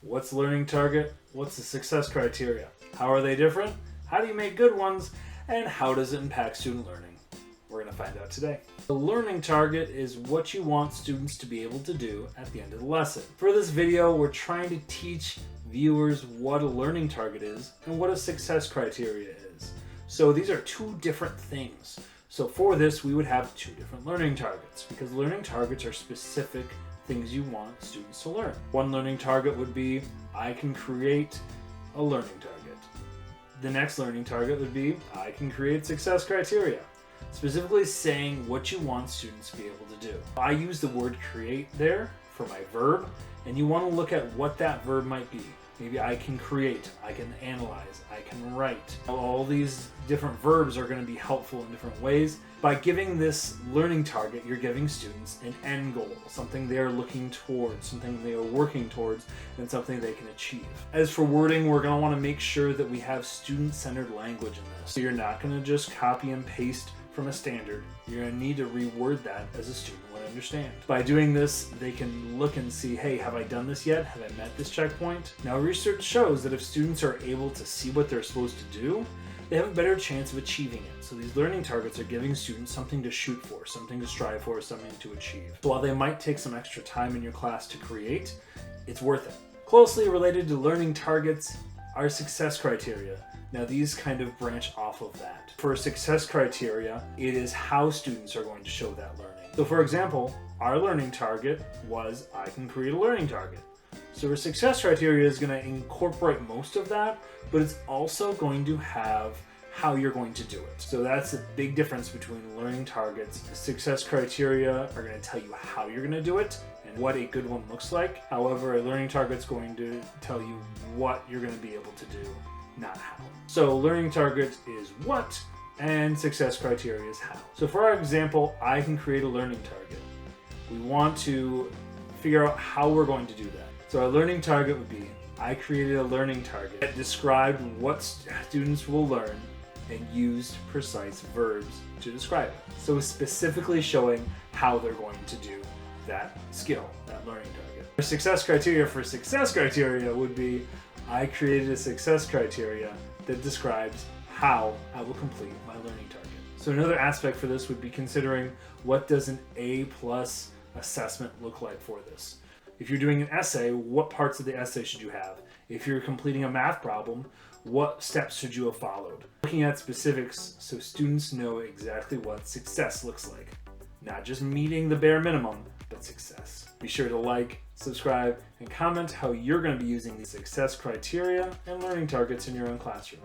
What's learning target? What's the success criteria? How are they different? How do you make good ones? And how does it impact student learning? We're going to find out today. The learning target is what you want students to be able to do at the end of the lesson. For this video, we're trying to teach viewers what a learning target is and what a success criteria is. So these are two different things. So for this, we would have two different learning targets because learning targets are specific things you want students to learn. One learning target would be, I can create a learning target. The next learning target would be, I can create success criteria. Specifically saying what you want students to be able to do. I use the word create there for my verb, and you want to look at what that verb might be. Maybe I can create, I can analyze, I can write. All these different verbs are going to be helpful in different ways. By giving this learning target, you're giving students an end goal, something they're looking towards, something they are working towards, and something they can achieve. As for wording, we're going to want to make sure that we have student-centered language in this. So you're not going to just copy and paste from a standard. You're going to need to reword that as a student would understand. By doing this, they can look and see, hey, have I done this yet? Have I met this checkpoint? Now, research shows that if students are able to see what they're supposed to do, they have a better chance of achieving it. So these learning targets are giving students something to shoot for, something to strive for, something to achieve. So while they might take some extra time in your class to create, it's worth it. Closely related to learning targets are success criteria. Now these kind of branch off of that. For success criteria, it is how students are going to show that learning. So for example, our learning target was, I can create a learning target. So our success criteria is going to incorporate most of that, but it's also going to have how you're going to do it. So that's a big difference between learning targets. The success criteria are going to tell you how you're going to do it and what a good one looks like. However, a learning target is going to tell you what you're going to be able to do, not how. So learning target is what, and success criteria is how. So for our example, I can create a learning target. We want to figure out how we're going to do that. So our learning target would be, I created a learning target that described what students will learn and used precise verbs to describe it. So specifically showing how they're going to do that skill, that learning target. Our success criteria for success criteria would be, I created a success criteria that describes how I will complete my learning target. So another aspect for this would be considering, what does an A+ assessment look like for this? If you're doing an essay, what parts of the essay should you have? If you're completing a math problem, what steps should you have followed? Looking at specifics so students know exactly what success looks like. Not just meeting the bare minimum, but success. Be sure to like, subscribe, and comment how you're going to be using these success criteria and learning targets in your own classroom.